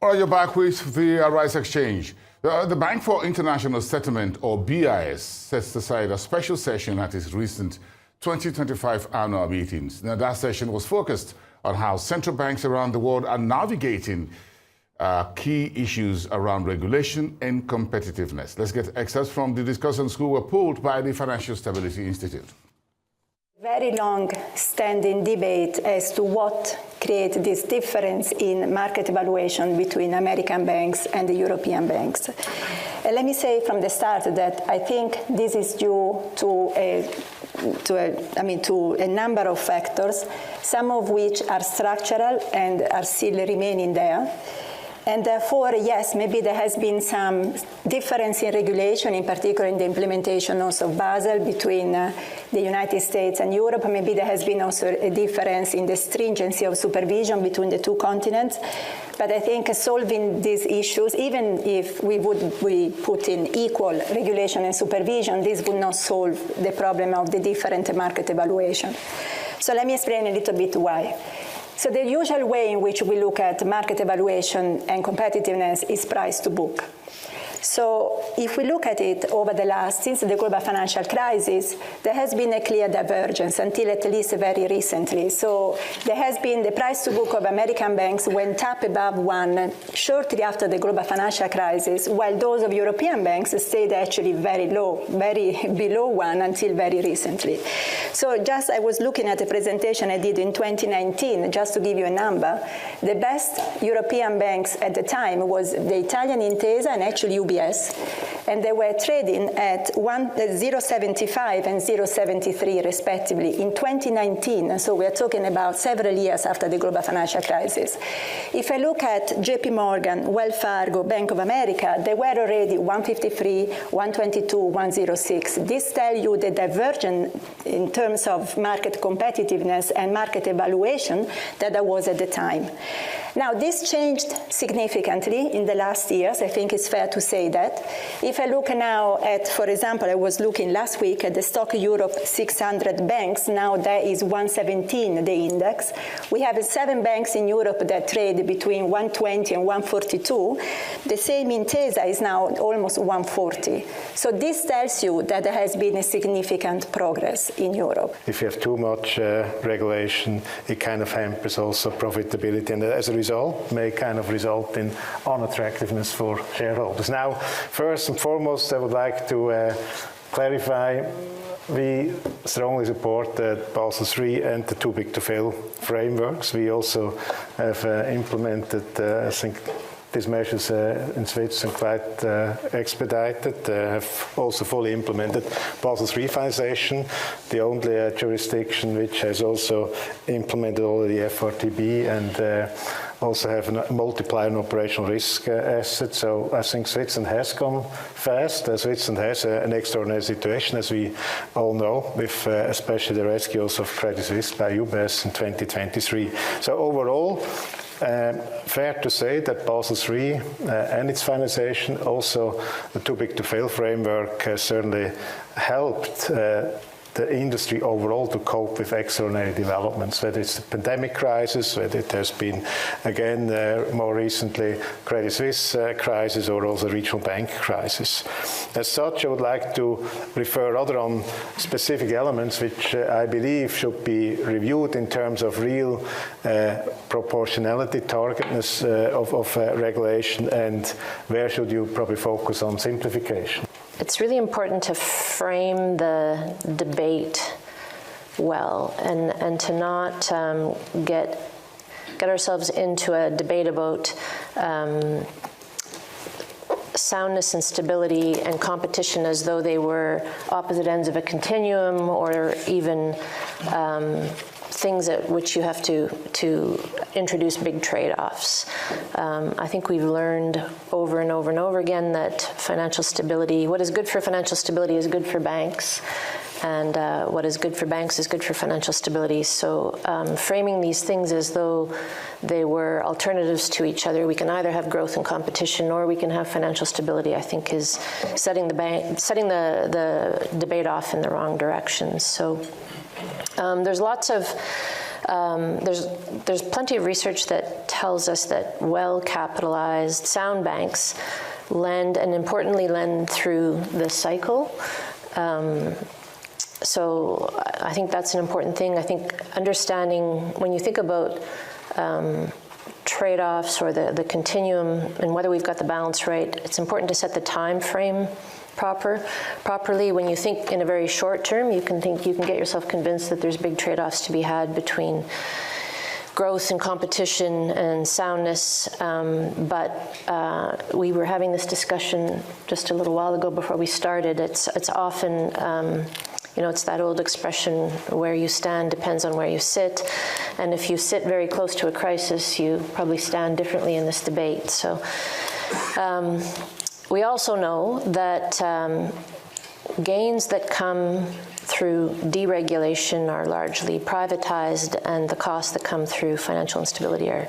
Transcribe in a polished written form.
All right, you're back with the Rice Exchange. The Bank for International Settlement, or BIS, sets aside a special session at its recent 2025 annual meetings. Now, that session was focused on how central banks around the world are navigating key issues around regulation and competitiveness. Let's get excerpts from the discussions who were pulled by the Financial Stability Institute. Very long-standing debate as to what creates this difference in market evaluation between American banks and the European banks. And let me say from the start that I think this is due to a number of factors, some of which are structural and are still remaining there. And therefore, yes, maybe there has been some difference in regulation, in particular in the implementation also of Basel between the United States and Europe. Maybe there has been also a difference in the stringency of supervision between the two continents. But I think solving these issues, even if we put in equal regulation and supervision, this would not solve the problem of the different market evaluation. So let me explain a little bit why. So the usual way in which we look at market evaluation and competitiveness is price to book. So if we look at it since the global financial crisis, there has been a clear divergence until at least very recently. So there has been the price to book of American banks went up above 1 shortly after the global financial crisis, while those of European banks stayed actually very low, very below 1 until very recently. So I was looking at a presentation I did in 2019, just to give you a number. The best European banks at the time was the Italian Intesa and actually UBS. And they were trading at 0.75 and 0.73 respectively in 2019. So we are talking about several years after the global financial crisis. If I look at JP Morgan, Wells Fargo, Bank of America, they were already 153, 122, 106. This tells you the divergence in terms of market competitiveness and market evaluation that there was at the time. Now, this changed significantly in the last years. I think it's fair to say that. If I look now at, for example, I was looking last week at the Stock Europe 600 banks. Now that is 117, the index. We have 7 banks in Europe that trade between 120 and 142. The same Intesa is now almost 140. So this tells you that there has been a significant progress in Europe. If you have too much regulation, it kind of hampers also profitability, and as a result may kind of result in unattractiveness for shareholders. Now, first and foremost, I would like to clarify we strongly support Basel III and the too big to fail frameworks. We also have implemented, I think, these measures in Switzerland quite expedited, have also fully implemented Basel III finalization, the only jurisdiction which has also implemented already FRTB and also have a multiplier on operational risk assets. So I think Switzerland has gone fast. Switzerland has an extraordinary situation, as we all know, with especially the rescue also of Credit Suisse by UBS in 2023. So overall, fair to say that Basel III and its finalization, also the too big to fail framework, has certainly helped the industry overall to cope with extraordinary developments, whether it's the pandemic crisis, whether it has been, again, more recently, Credit Suisse crisis, or also regional bank crisis. As such, I would like to refer rather on specific elements which I believe should be reviewed in terms of real proportionality, targetness of regulation, and where should you probably focus on simplification. It's really important to frame the debate well and to not get ourselves into a debate about soundness and stability and competition as though they were opposite ends of a continuum, or even things at which you have to introduce big trade-offs. I think we've learned over and over and over again that financial stability, what is good for financial stability is good for banks, and what is good for banks is good for financial stability. So framing these things as though they were alternatives to each other, we can either have growth and competition or we can have financial stability, I think is setting the debate off in the wrong direction. So there's lots of there's plenty of research that tells us that well-capitalized, sound banks lend, and importantly lend through the cycle. So I think that's an important thing. I think understanding, when you think about trade-offs or the continuum and whether we've got the balance right, it's important to set the time frame properly. When you think in a very short term, you can get yourself convinced that there's big trade-offs to be had between growth and competition and soundness, but we were having this discussion just a little while ago before we started. It's often, it's that old expression, where you stand depends on where you sit, and if you sit very close to a crisis, you probably stand differently in this debate. So we also know that gains that come through deregulation are largely privatized, and the costs that come through financial instability are